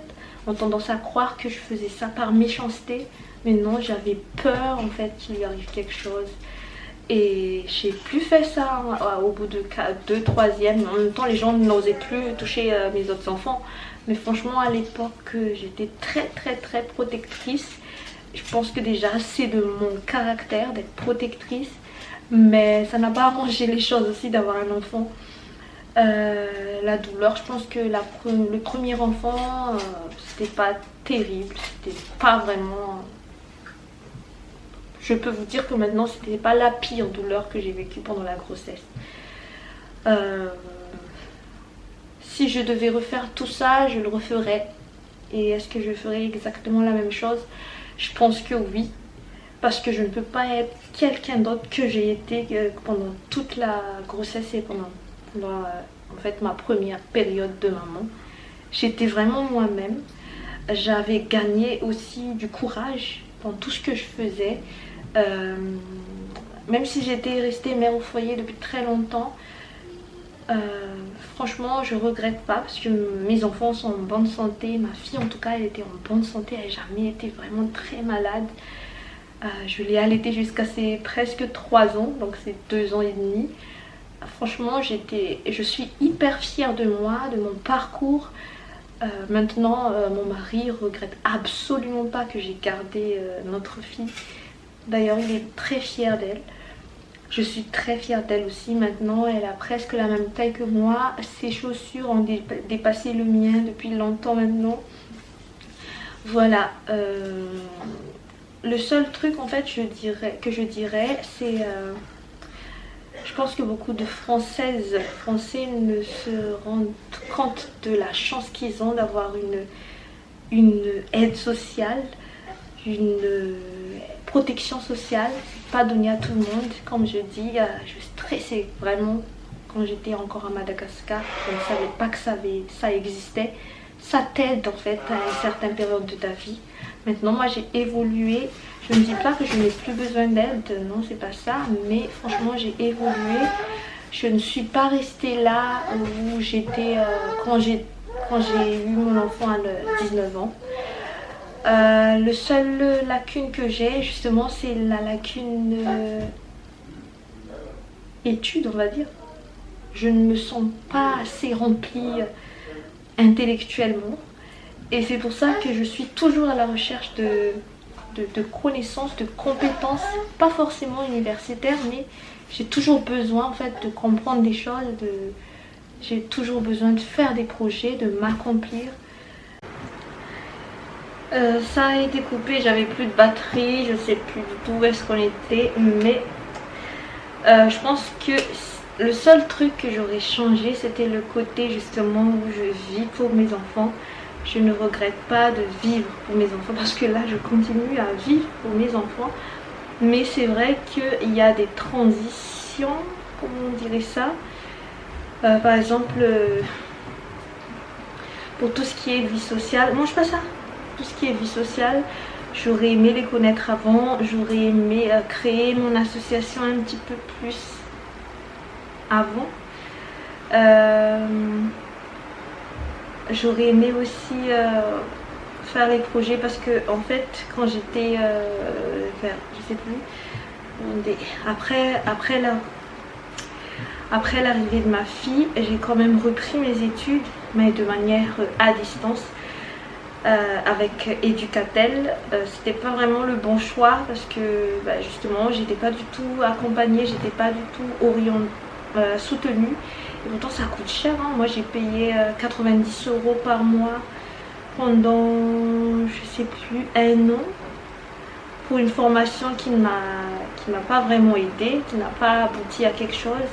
ont tendance à croire que je faisais ça par méchanceté, mais non, j'avais peur en fait qu'il lui arrive quelque chose. Et j'ai plus fait ça au bout de 2, 3e. En même temps, les gens n'osaient plus toucher mes autres enfants. Mais franchement, à l'époque, j'étais très protectrice. Je pense que déjà, c'est de mon caractère d'être protectrice. Mais ça n'a pas arrangé les choses aussi d'avoir un enfant. La douleur, je pense que le premier enfant, c'était pas terrible. C'était pas vraiment... Je peux vous dire que maintenant, c'était pas la pire douleur que j'ai vécue pendant la grossesse. Si je devais refaire tout ça, je le referais. Et est-ce que je ferais exactement la même chose? Je pense que oui. Parce que je ne peux pas être quelqu'un d'autre que j'ai été pendant toute la grossesse et pendant en fait, ma première période de maman. J'étais vraiment moi-même. J'avais gagné aussi du courage dans tout ce que je faisais. Même si j'étais restée mère au foyer depuis très longtemps, franchement je regrette pas parce que mes enfants sont en bonne santé. Ma fille en tout cas, elle était en bonne santé, elle n'a jamais été vraiment très malade. Je l'ai allaitée jusqu'à ses presque 3 ans, donc c'est 2 ans et demi. Franchement je suis hyper fière de moi, de mon parcours. Maintenant mon mari regrette absolument pas que j'ai gardé notre fille. D'ailleurs il est très fier d'elle. Je suis très fière d'elle aussi. Maintenant elle a presque la même taille que moi. Ses chaussures ont dépassé le mien depuis longtemps maintenant. Voilà. Le seul truc en fait que je dirais c'est... je pense que beaucoup de Français ne se rendent compte de la chance qu'ils ont d'avoir une aide sociale, une protection sociale. C'est pas donné à tout le monde. Comme je dis, je stressais vraiment quand j'étais encore à Madagascar. Je ne savais pas que ça existait. Ça t'aide en fait à une certaine période de ta vie. Maintenant, moi j'ai évolué. Je ne dis pas que je n'ai plus besoin d'aide, non, c'est pas ça. Mais franchement, j'ai évolué. Je ne suis pas restée là où j'étais quand j'ai eu mon enfant à 19 ans. Le seul lacune que j'ai, justement, c'est la lacune étude, on va dire. Je ne me sens pas assez remplie intellectuellement. Et c'est pour ça que je suis toujours à la recherche de connaissances, de compétences, pas forcément universitaires, mais j'ai toujours besoin en fait de comprendre des choses, j'ai toujours besoin de faire des projets, de m'accomplir. Ça a été coupé, j'avais plus de batterie, je sais plus du tout où est-ce qu'on était, mais je pense que le seul truc que j'aurais changé, c'était le côté justement où je vis pour mes enfants. Je ne regrette pas de vivre pour mes enfants parce que là je continue à vivre pour mes enfants. Mais c'est vrai qu'il y a des transitions, comment on dirait ça. Par exemple, pour tout ce qui est vie sociale, mange pas ça. Tout ce qui est vie sociale, j'aurais aimé les connaître avant. J'aurais aimé créer mon association un petit peu plus avant. J'aurais aimé aussi faire les projets parce que en fait quand j'étais vers, je sais plus, après l'arrivée de ma fille, j'ai quand même repris mes études, mais de manière à distance avec Educatel. C'était pas vraiment le bon choix parce que justement j'étais pas du tout accompagnée, j'étais pas du tout soutenue. Et pourtant ça coûte cher, hein. Moi j'ai payé 90 € par mois pendant, je sais plus, 1 an pour une formation qui ne m'a pas vraiment aidée, qui n'a pas abouti à quelque chose.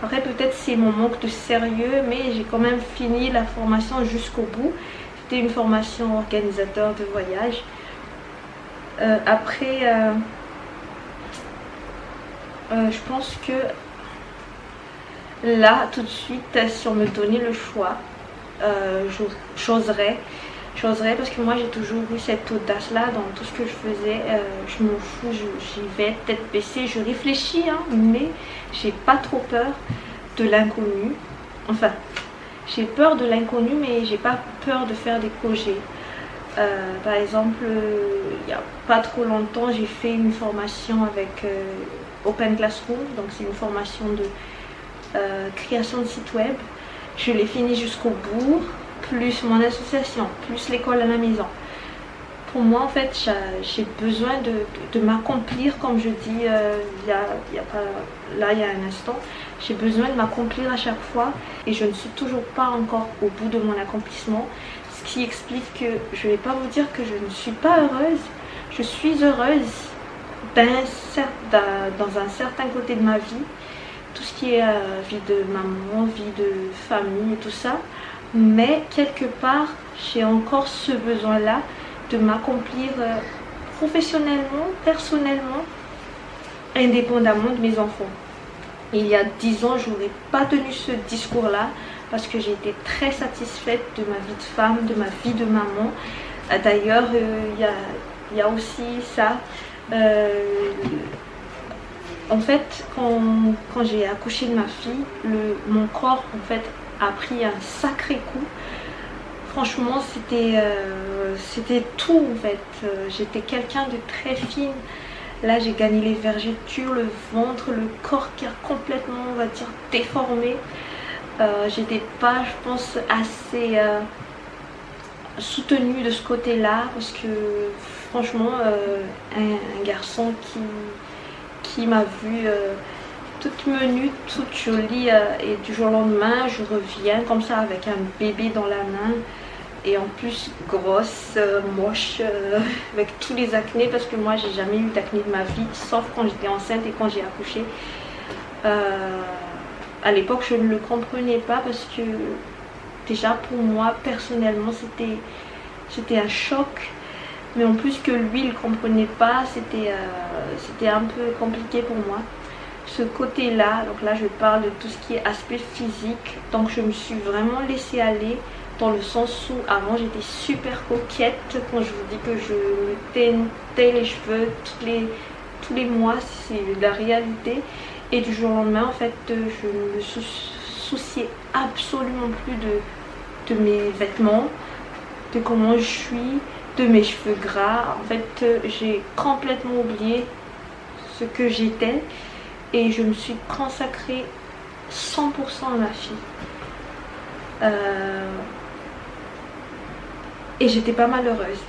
Après peut-être c'est mon manque de sérieux, mais j'ai quand même fini la formation jusqu'au bout. C'était une formation organisateur de voyage. Après, je pense que là tout de suite, si on me donnait le choix, j'oserais parce que moi j'ai toujours eu cette audace là dans tout ce que je faisais. Je m'en fous, j'y vais tête baissée, je réfléchis, hein, mais j'ai pas trop peur de l'inconnu. Enfin, j'ai peur de l'inconnu, mais j'ai pas peur de faire des projets. Par exemple, il n'y a pas trop longtemps, j'ai fait une formation avec Open Classroom, donc c'est une formation de création de site web. Je l'ai fini jusqu'au bout, plus mon association, plus l'école à la maison. Pour moi, en fait, j'ai besoin de m'accomplir, comme je dis il y a un instant. J'ai besoin de m'accomplir à chaque fois et je ne suis toujours pas encore au bout de mon accomplissement. Ce qui explique que je ne vais pas vous dire que je ne suis pas heureuse. Je suis heureuse dans un certain côté de ma vie. Tout ce qui est vie de maman, vie de famille et tout ça. Mais quelque part, j'ai encore ce besoin-là de m'accomplir professionnellement, personnellement, indépendamment de mes enfants. Il y a 10 ans, je n'aurais pas tenu ce discours-là parce que j'ai été très satisfaite de ma vie de femme, de ma vie de maman. D'ailleurs, il y a aussi ça. En fait, quand j'ai accouché de ma fille, mon corps en fait, a pris un sacré coup. Franchement, c'était tout en fait. J'étais quelqu'un de très fine. Là, j'ai gagné les vergetures, le ventre, le corps qui a complètement, on va dire, déformé. J'étais pas, je pense, assez soutenue de ce côté-là parce que franchement, un garçon qui m'a vue toute menue, toute jolie et du jour au lendemain, je reviens comme ça avec un bébé dans la main. Et en plus grosse, moche, avec tous les acnés parce que moi j'ai jamais eu d'acné de ma vie sauf quand j'étais enceinte et quand j'ai accouché. À l'époque je ne le comprenais pas parce que déjà pour moi personnellement c'était un choc, mais en plus que lui il ne comprenait pas, c'était un peu compliqué pour moi. Ce côté là, donc là je parle de tout ce qui est aspect physique, donc je me suis vraiment laissée aller. Dans le sens où avant j'étais super coquette, quand je vous dis que je me teintais les cheveux tous les mois, c'est la réalité. Et du jour au lendemain en fait je ne me souciais absolument plus de mes vêtements, de comment je suis, de mes cheveux gras. En fait j'ai complètement oublié ce que j'étais et je me suis consacrée 100% à ma fille. Et j'étais pas malheureuse.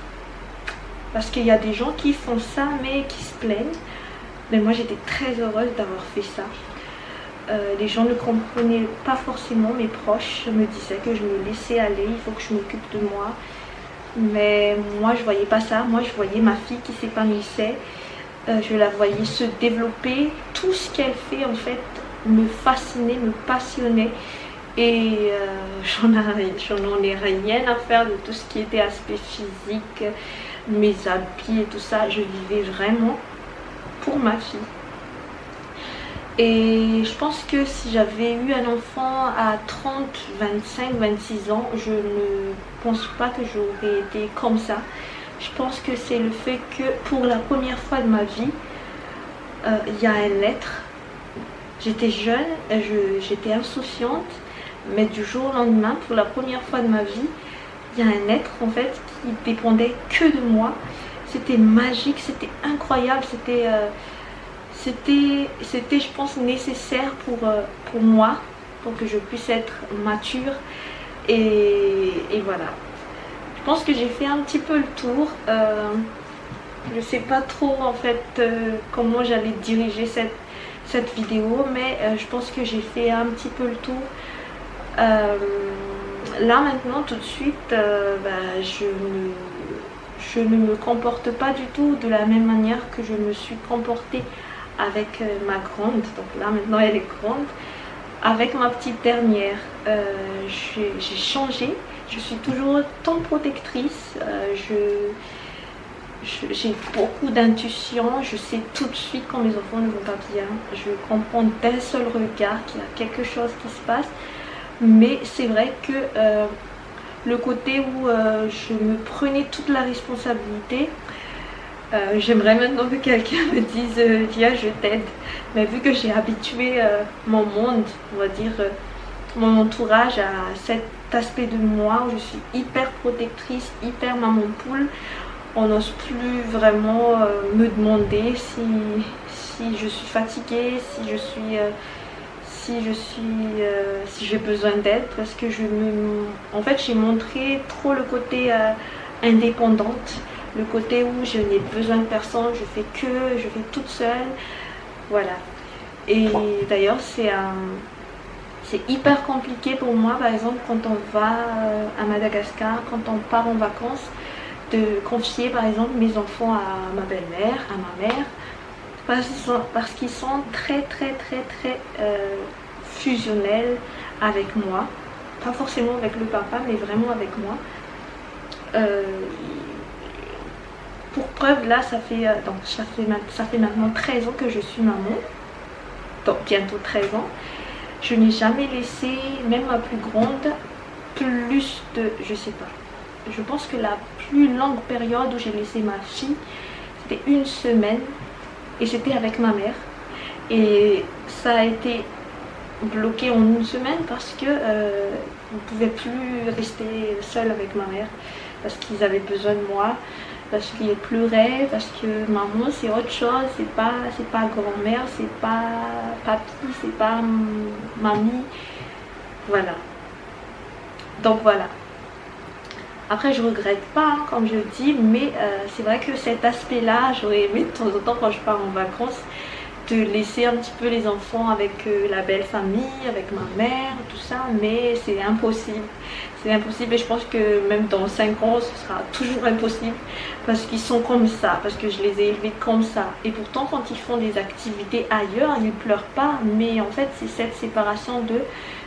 Parce qu'il y a des gens qui font ça mais qui se plaignent. Mais moi j'étais très heureuse d'avoir fait ça. Les gens ne comprenaient pas forcément, mes proches me disaient que je me laissais aller, il faut que je m'occupe de moi. Mais moi je voyais pas ça, moi je voyais ma fille qui s'épanouissait. Je la voyais se développer. Tout ce qu'elle fait en fait me fascinait, me passionnait. Et j'en ai rien à faire de tout ce qui était aspect physique, mes habits et tout ça. Je vivais vraiment pour ma fille. Et je pense que si j'avais eu un enfant à 30, 25, 26 ans, je ne pense pas que j'aurais été comme ça. Je pense que c'est le fait que pour la première fois de ma vie, il y a un être. J'étais jeune, j'étais insouciante. Mais du jour au lendemain, pour la première fois de ma vie, il y a un être en fait qui dépendait que de moi. C'était magique, c'était incroyable, c'était je pense nécessaire pour moi, pour que je puisse être mature. Et voilà. Je pense que j'ai fait un petit peu le tour. Je sais pas trop en fait comment j'allais diriger cette vidéo, mais je pense que j'ai fait un petit peu le tour. Là maintenant tout de suite je ne me comporte pas du tout de la même manière que je me suis comportée avec ma grande. Donc là maintenant elle est grande. Avec ma petite dernière j'ai changé. Je suis toujours autant protectrice. J'ai beaucoup d'intuition. Je sais tout de suite quand mes enfants ne vont pas bien. Je comprends d'un seul regard qu'il y a quelque chose qui se passe. Mais c'est vrai que le côté où je me prenais toute la responsabilité, j'aimerais maintenant que quelqu'un me dise viens je t'aide. Mais vu que j'ai habitué mon monde, on va dire mon entourage à aspect de moi où je suis hyper protectrice, hyper maman poule. On n'ose plus vraiment me demander si je suis fatiguée, si j'ai besoin d'aide, parce que en fait j'ai montré trop le côté indépendante, le côté où je n'ai besoin de personne, je fais toute seule, voilà. Et d'ailleurs c'est hyper compliqué pour moi, par exemple quand on va à Madagascar, quand on part en vacances, de confier par exemple mes enfants à ma belle-mère, à ma mère, parce qu'ils sont très fusionnels avec moi, pas forcément avec le papa mais vraiment avec moi. Pour preuve, là ça fait maintenant 13 ans que je suis maman, donc bientôt 13 ans. Je n'ai jamais laissé, même ma plus grande, plus de, je sais pas, je pense que la plus longue période où j'ai laissé ma fille, c'était 1 semaine, et c'était avec ma mère. Et ça a été bloqué en 1 semaine parce que on ne pouvait plus rester seule avec ma mère, parce qu'ils avaient besoin de moi, parce qu'ils pleuraient, parce que maman c'est autre chose, c'est pas grand-mère, c'est pas papy, c'est pas mamie, voilà. Donc voilà. Après je regrette pas hein, comme je dis, mais c'est vrai que cet aspect là j'aurais aimé de temps en temps quand je pars en vacances de laisser un petit peu les enfants avec la belle famille, avec ma mère, tout ça, mais c'est impossible. C'est impossible et je pense que même dans 5 ans ce sera toujours impossible parce qu'ils sont comme ça, parce que je les ai élevés comme ça. Et pourtant quand ils font des activités ailleurs, ils ne pleurent pas, mais en fait c'est cette séparation de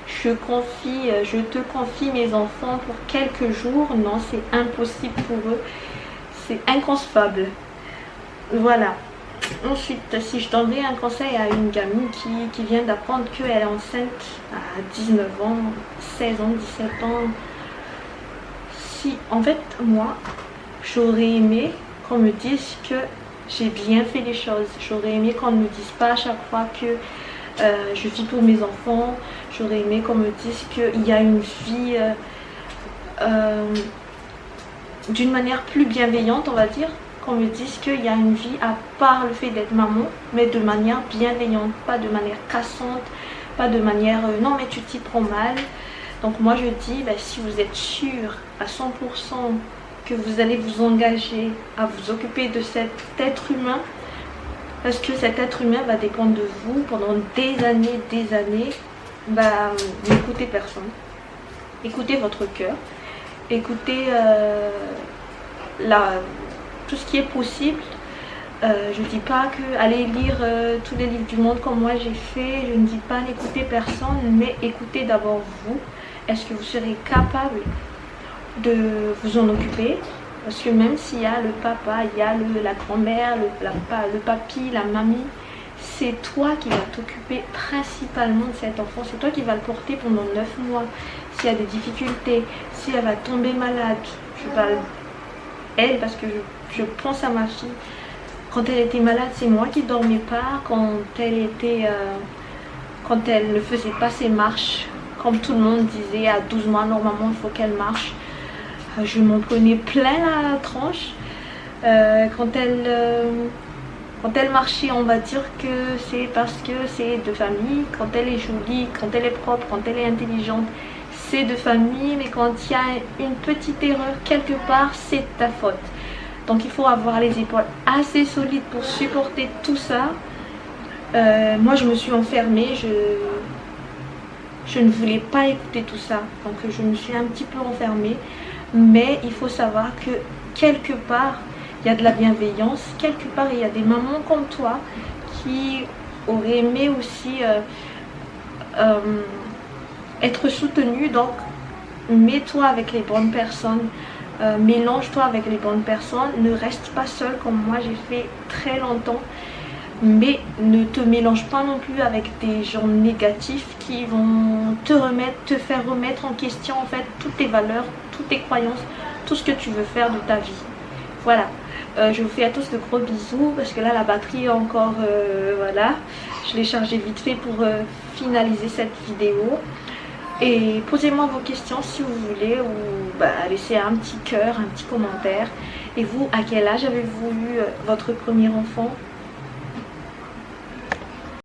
je te confie mes enfants pour quelques jours. Non, c'est impossible pour eux, c'est inconcevable. Voilà. Ensuite, si je donnais un conseil à une gamine qui vient d'apprendre qu'elle est enceinte à 19 ans, 16 ans, 17 ans, si en fait moi j'aurais aimé qu'on me dise que j'ai bien fait les choses, j'aurais aimé qu'on ne me dise pas à chaque fois que je vis pour mes enfants, j'aurais aimé qu'on me dise qu'il y a une vie d'une manière plus bienveillante, on va dire, qu'on me dise qu'il y a une vie à part le fait d'être maman, mais de manière bienveillante, pas de manière cassante, pas de manière non mais tu t'y prends mal. Donc moi je dis, si vous êtes sûr à 100% que vous allez vous engager à vous occuper de cet être humain, parce que cet être humain va dépendre de vous pendant des années, n'écoutez personne, écoutez votre cœur, écoutez tout ce qui est possible. Je ne dis pas que allez lire tous les livres du monde comme moi j'ai fait, je ne dis pas n'écoutez personne, mais écoutez d'abord vous. Est-ce que vous serez capable de vous en occuper? Parce que même s'il y a le papa, il y a la grand-mère, le papy, la mamie, c'est toi qui vas t'occuper principalement de cet enfant, c'est toi qui vas le porter pendant 9 mois. S'il y a des difficultés, si elle va tomber malade, je parle elle parce que je pense à ma fille. Quand elle était malade, c'est moi qui dormais pas. Quand elle ne faisait pas ses marches, comme tout le monde disait, à 12 mois normalement il faut qu'elle marche. Je m'en prenais plein la tranche. Quand elle marchait, on va dire que c'est parce que c'est de famille. Quand elle est jolie, quand elle est propre, quand elle est intelligente, c'est de famille. Mais quand il y a une petite erreur quelque part, c'est de ta faute. Donc il faut avoir les épaules assez solides pour supporter tout ça. Moi je me suis enfermée, je ne voulais pas écouter tout ça. Donc je me suis un petit peu enfermée. Mais il faut savoir que quelque part il y a de la bienveillance. Quelque part il y a des mamans comme toi qui auraient aimé aussi être soutenues. Donc mets-toi avec les bonnes personnes. Mélange-toi avec les bonnes personnes, ne reste pas seule comme moi j'ai fait très longtemps, mais ne te mélange pas non plus avec des gens négatifs qui vont te faire remettre en question en fait toutes tes valeurs, toutes tes croyances, tout ce que tu veux faire de ta vie. Voilà, je vous fais à tous de gros bisous parce que là la batterie est encore, voilà, je l'ai chargée vite fait pour finaliser cette vidéo. Et posez-moi vos questions si vous voulez, ou laissez un petit cœur, un petit commentaire. Et vous, à quel âge avez-vous eu votre premier enfant?